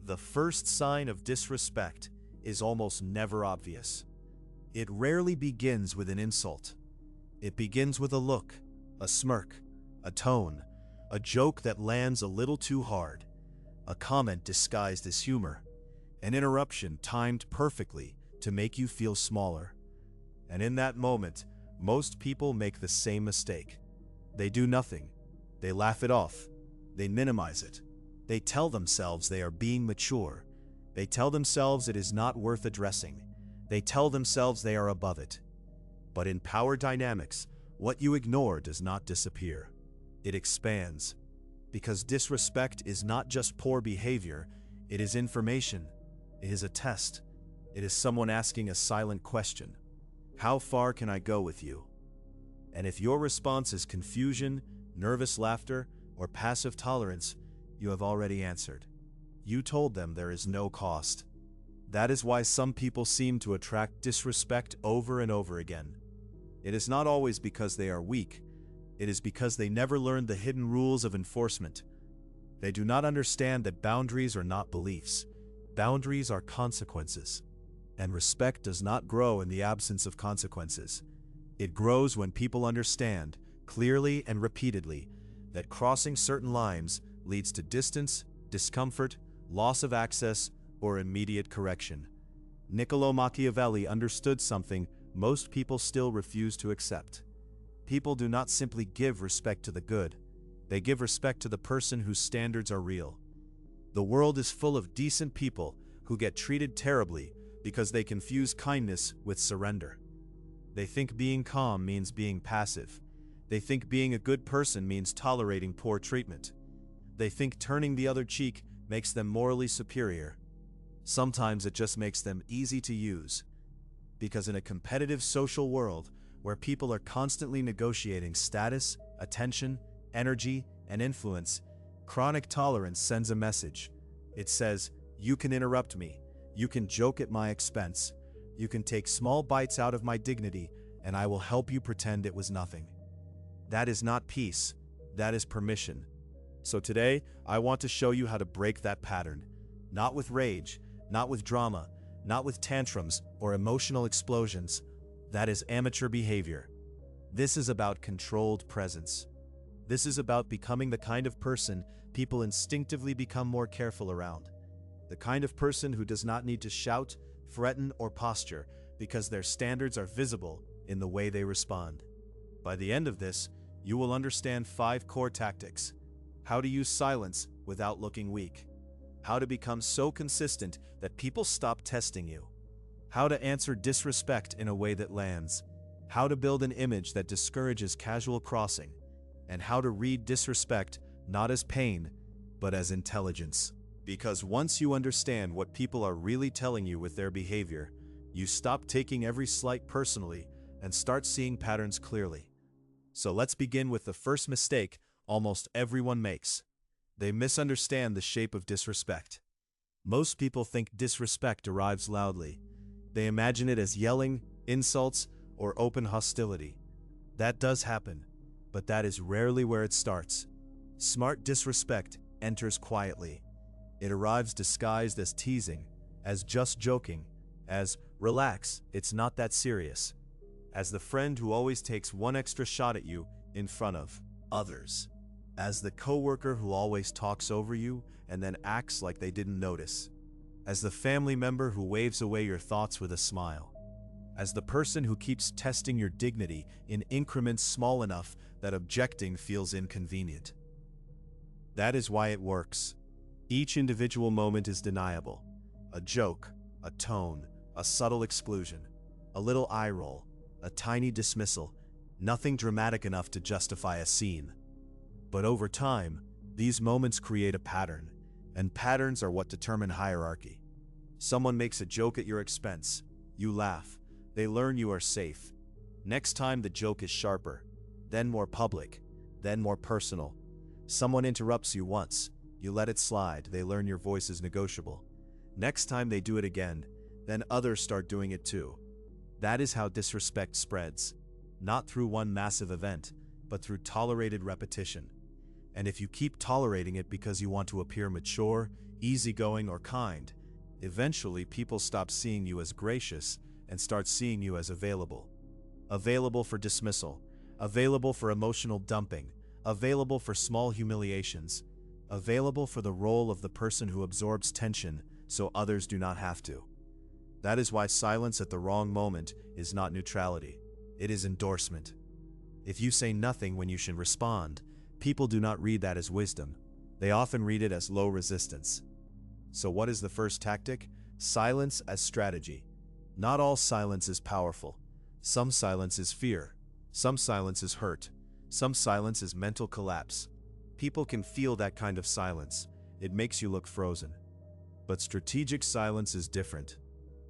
The first sign of disrespect is almost never obvious. It rarely begins with an insult. It begins with a look, a smirk, a tone, a joke that lands a little too hard, a comment disguised as humor, an interruption timed perfectly to make you feel smaller. And in that moment, most people make the same mistake. They do nothing. They laugh it off. They minimize it. They tell themselves they are being mature. They tell themselves it is not worth addressing. They tell themselves they are above it. But in power dynamics, what you ignore does not disappear. It expands. Because disrespect is not just poor behavior, it is information. It is a test. It is someone asking a silent question. How far can I go with you? And if your response is confusion, nervous laughter, or passive tolerance, you have already answered. You told them there is no cost. That is why some people seem to attract disrespect over and over again. It is not always because they are weak. It is because they never learned the hidden rules of enforcement. They do not understand that boundaries are not beliefs. Boundaries are consequences. And respect does not grow in the absence of consequences. It grows when people understand, clearly and repeatedly, that crossing certain lines leads to distance, discomfort, loss of access, or immediate correction. Niccolò Machiavelli understood something most people still refuse to accept. People do not simply give respect to the good. They give respect to the person whose standards are real. The world is full of decent people who get treated terribly because they confuse kindness with surrender. They think being calm means being passive. They think being a good person means tolerating poor treatment. They think turning the other cheek makes them morally superior. Sometimes it just makes them easy to use. Because in a competitive social world where people are constantly negotiating status, attention, energy, and influence, chronic tolerance sends a message. It says, you can interrupt me, you can joke at my expense, you can take small bites out of my dignity, and I will help you pretend it was nothing. That is not peace, that is permission. So today, I want to show you how to break that pattern. Not with rage, not with drama, not with tantrums or emotional explosions. That is amateur behavior. This is about controlled presence. This is about becoming the kind of person people instinctively become more careful around. The kind of person who does not need to shout, threaten, or posture because their standards are visible in the way they respond. By the end of this, you will understand 5 core tactics. How to use silence without looking weak. How to become so consistent that people stop testing you. How to answer disrespect in a way that lands. How to build an image that discourages casual crossing. And how to read disrespect not as pain, but as intelligence. Because once you understand what people are really telling you with their behavior, you stop taking every slight personally and start seeing patterns clearly. So let's begin with the first mistake almost everyone makes. They misunderstand the shape of disrespect. Most people think disrespect arrives loudly. They imagine it as yelling, insults, or open hostility. That does happen, but that is rarely where it starts. Smart disrespect enters quietly. It arrives disguised as teasing, as just joking, as relax, it's not that serious, as the friend who always takes one extra shot at you in front of others, as the coworker who always talks over you and then acts like they didn't notice, as the family member who waves away your thoughts with a smile, as the person who keeps testing your dignity in increments small enough that objecting feels inconvenient. That is why it works. Each individual moment is deniable. A joke, a tone, a subtle exclusion, a little eye roll, a tiny dismissal, nothing dramatic enough to justify a scene. But over time, these moments create a pattern, and patterns are what determine hierarchy. Someone makes a joke at your expense. You laugh. They learn you are safe. Next time the joke is sharper, then more public, then more personal. Someone interrupts you once. You let it slide. They learn your voice is negotiable. Next time they do it again, then others start doing it too. That is how disrespect spreads. Not through one massive event, but through tolerated repetition. And if you keep tolerating it because you want to appear mature, easygoing, or kind, eventually people stop seeing you as gracious and start seeing you as available. Available for dismissal, available for emotional dumping, available for small humiliations, available for the role of the person who absorbs tension so others do not have to. That is why silence at the wrong moment is not neutrality. It is endorsement. If you say nothing when you should respond, people do not read that as wisdom. They often read it as low resistance. So what is the first tactic? Silence as strategy. Not all silence is powerful. Some silence is fear. Some silence is hurt. Some silence is mental collapse. People can feel that kind of silence. It makes you look frozen. But strategic silence is different.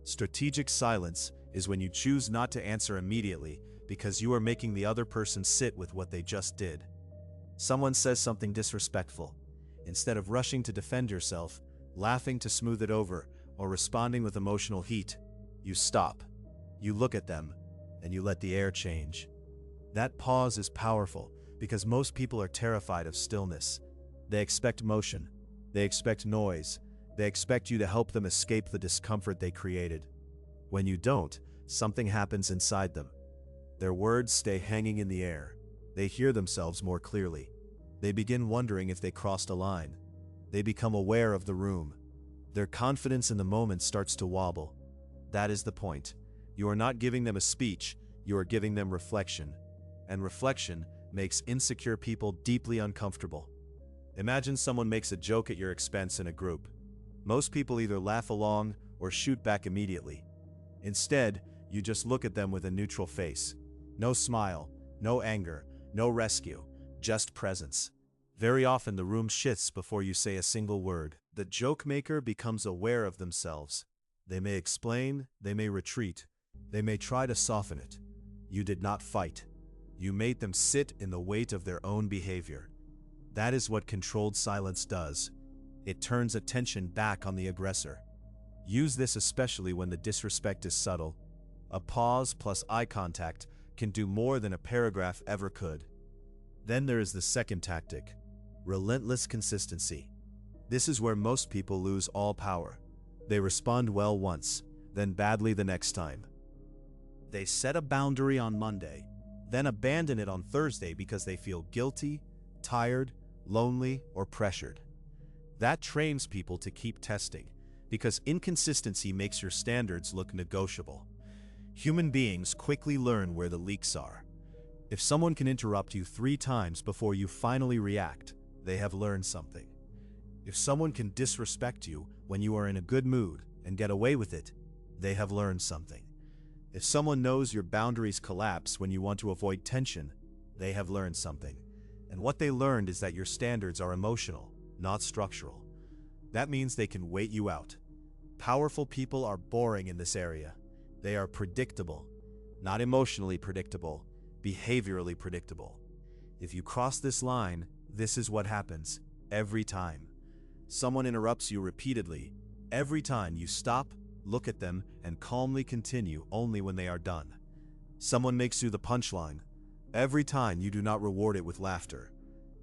Strategic silence is when you choose not to answer immediately because you are making the other person sit with what they just did. Someone says something disrespectful. Instead of rushing to defend yourself, laughing to smooth it over, or responding with emotional heat, you stop. You look at them, and you let the air change. That pause is powerful because most people are terrified of stillness. They expect motion. They expect noise. They expect you to help them escape the discomfort they created. When you don't, something happens inside them. Their words stay hanging in the air. They hear themselves more clearly. They begin wondering if they crossed a line. They become aware of the room. Their confidence in the moment starts to wobble. That is the point. You are not giving them a speech, you are giving them reflection. And reflection makes insecure people deeply uncomfortable. Imagine someone makes a joke at your expense in a group. Most people either laugh along or shoot back immediately. Instead, you just look at them with a neutral face. No smile, no anger, no rescue, just presence. Very often the room shifts before you say a single word. The joke maker becomes aware of themselves. They may explain, they may retreat, they may try to soften it. You did not fight. You made them sit in the weight of their own behavior. That is what controlled silence does. It turns attention back on the aggressor. Use this especially when the disrespect is subtle. A pause plus eye contact can do more than a paragraph ever could. Then there is the second tactic, relentless consistency. This is where most people lose all power. They respond well once, then badly the next time. They set a boundary on Monday, then abandon it on Thursday because they feel guilty, tired, lonely, or pressured. That trains people to keep testing, because inconsistency makes your standards look negotiable. Human beings quickly learn where the leaks are. If someone can interrupt you 3 times before you finally react, they have learned something. If someone can disrespect you when you are in a good mood and get away with it, they have learned something. If someone knows your boundaries collapse when you want to avoid tension, they have learned something. And what they learned is that your standards are emotional, not structural. That means they can wait you out. Powerful people are boring in this area. They are predictable, not emotionally predictable, behaviorally predictable. If you cross this line, this is what happens every time. Someone interrupts you repeatedly. Every time you stop, look at them, and calmly continue only when they are done. Someone makes you the punchline. Every time you do not reward it with laughter.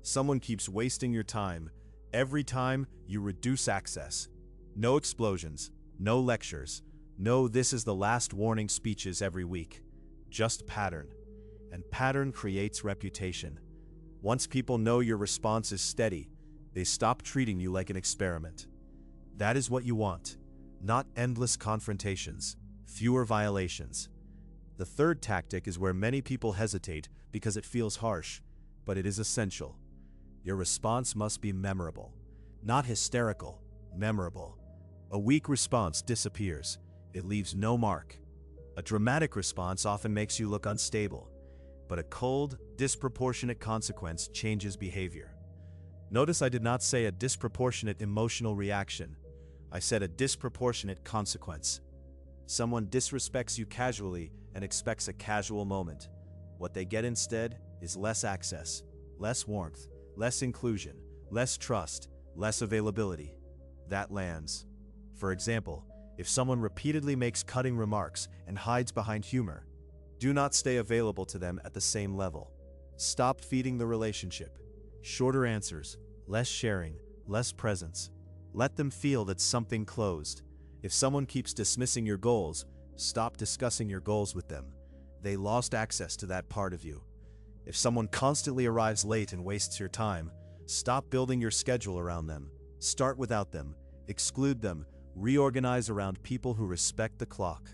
Someone keeps wasting your time. Every time you reduce access. No explosions, no lectures, no "this is the last warning" speeches every week. Just pattern. And pattern creates reputation. Once people know your response is steady, they stop treating you like an experiment. That is what you want. Not endless confrontations, fewer violations. The third tactic is where many people hesitate because it feels harsh, but it is essential. Your response must be memorable. Not hysterical, memorable. A weak response disappears. It leaves no mark. A dramatic response often makes you look unstable, but a cold, disproportionate consequence changes behavior. Notice I did not say a disproportionate emotional reaction. I said a disproportionate consequence. Someone disrespects you casually and expects a casual moment. What they get instead is less access, less warmth, less inclusion, less trust, less availability. That lands. For example, if someone repeatedly makes cutting remarks and hides behind humor, do not stay available to them at the same level. Stop feeding the relationship. Shorter answers, less sharing, less presence. Let them feel that something closed. If someone keeps dismissing your goals, stop discussing your goals with them. They lost access to that part of you. If someone constantly arrives late and wastes your time, stop building your schedule around them. Start without them, exclude them, reorganize around people who respect the clock.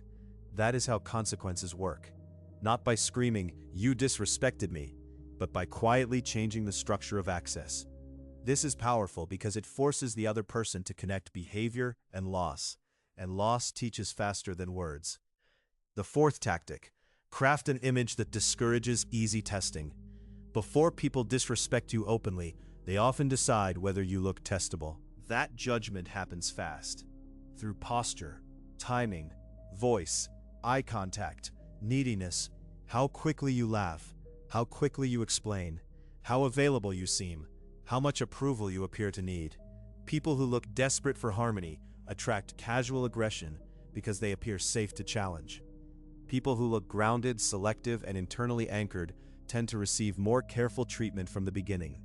That is how consequences work. Not by screaming, "You disrespected me," but by quietly changing the structure of access. This is powerful because it forces the other person to connect behavior and loss teaches faster than words. The fourth tactic: craft an image that discourages easy testing. Before people disrespect you openly, they often decide whether you look testable. That judgment happens fast. Through posture, timing, voice, eye contact, neediness, how quickly you laugh, how quickly you explain, how available you seem, how much approval you appear to need. People who look desperate for harmony attract casual aggression because they appear safe to challenge. People who look grounded, selective, and internally anchored tend to receive more careful treatment from the beginning.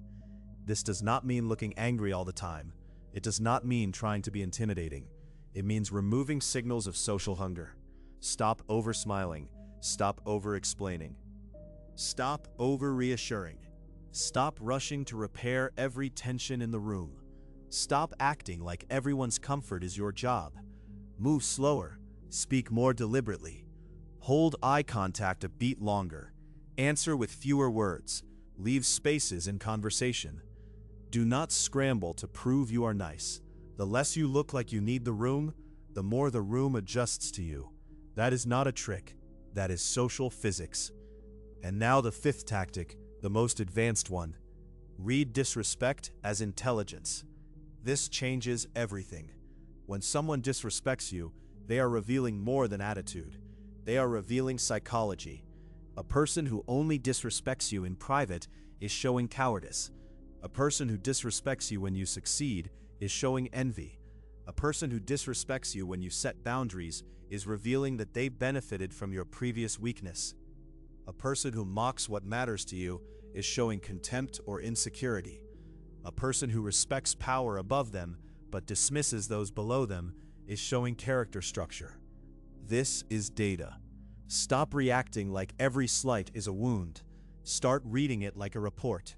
This does not mean looking angry all the time. It does not mean trying to be intimidating. It means removing signals of social hunger. Stop over-smiling. Stop over-explaining. Stop over-reassuring. Stop rushing to repair every tension in the room. Stop acting like everyone's comfort is your job. Move slower. Speak more deliberately. Hold eye contact a beat longer. Answer with fewer words. Leave spaces in conversation. Do not scramble to prove you are nice. The less you look like you need the room, the more the room adjusts to you. That is not a trick. That is social physics. And now the fifth tactic, the most advanced one. Read disrespect as intelligence. This changes everything. When someone disrespects you, they are revealing more than attitude. They are revealing psychology. A person who only disrespects you in private is showing cowardice. A person who disrespects you when you succeed is showing envy. A person who disrespects you when you set boundaries is revealing that they benefited from your previous weakness. A person who mocks what matters to you is showing contempt or insecurity. A person who respects power above them but dismisses those below them is showing character structure. This is data. Stop reacting like every slight is a wound. Start reading it like a report.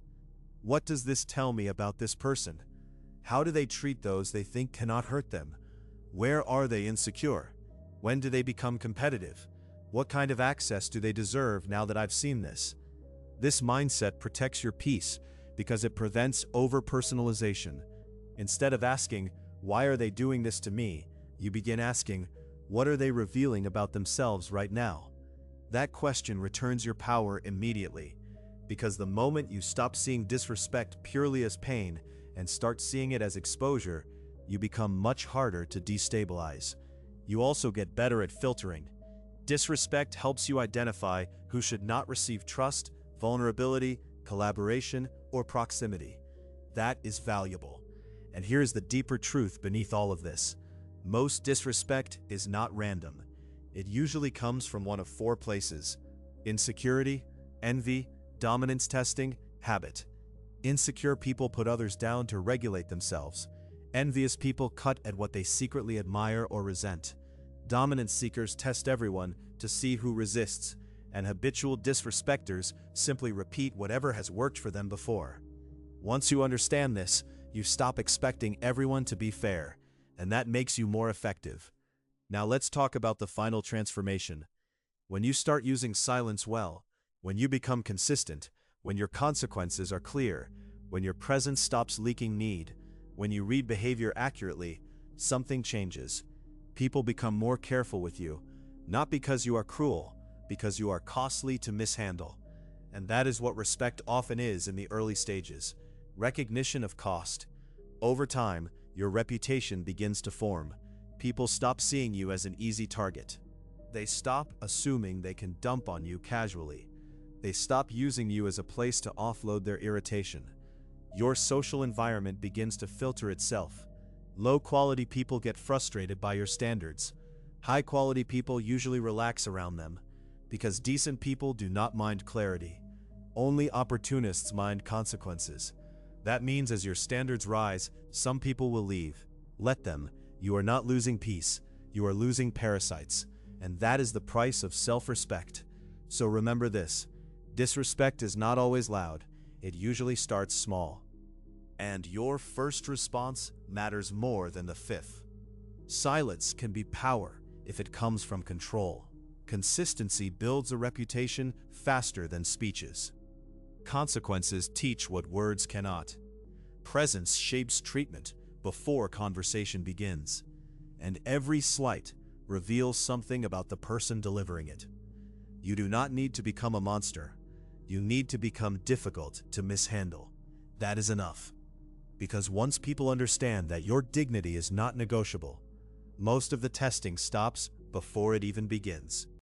What does this tell me about this person? How do they treat those they think cannot hurt them? Where are they insecure? When do they become competitive? What kind of access do they deserve now that I've seen this? This mindset protects your peace because it prevents over-personalization. Instead of asking, "Why are they doing this to me?" you begin asking, "What are they revealing about themselves right now?" That question returns your power immediately, because the moment you stop seeing disrespect purely as pain and start seeing it as exposure, you become much harder to destabilize. You also get better at filtering. Disrespect helps you identify who should not receive trust, vulnerability, collaboration, or proximity. That is valuable. And here's the deeper truth beneath all of this. Most disrespect is not random. It usually comes from one of four places: insecurity, envy, dominance testing, habit. Insecure people put others down to regulate themselves. Envious people cut at what they secretly admire or resent. Dominance seekers test everyone to see who resists, and habitual disrespecters simply repeat whatever has worked for them before. Once you understand this, you stop expecting everyone to be fair, and that makes you more effective. Now let's talk about the final transformation. When you start using silence well, when you become consistent, when your consequences are clear, when your presence stops leaking need, when you read behavior accurately, something changes. People become more careful with you, not because you are cruel, because you are costly to mishandle. And that is what respect often is in the early stages: recognition of cost. Over time, your reputation begins to form. People stop seeing you as an easy target. They stop assuming they can dump on you casually. They stop using you as a place to offload their irritation. Your social environment begins to filter itself. Low-quality people get frustrated by your standards. High-quality people usually relax around them, because decent people do not mind clarity. Only opportunists mind consequences. That means as your standards rise, some people will leave. Let them. You are not losing peace. You are losing parasites. And that is the price of self-respect. So remember this. Disrespect is not always loud. It usually starts small. And your first response matters more than the fifth. Silence can be power if it comes from control. Consistency builds a reputation faster than speeches. Consequences teach what words cannot. Presence shapes treatment before conversation begins. And every slight reveals something about the person delivering it. You do not need to become a monster. You need to become difficult to mishandle. That is enough. Because once people understand that your dignity is not negotiable, most of the testing stops before it even begins.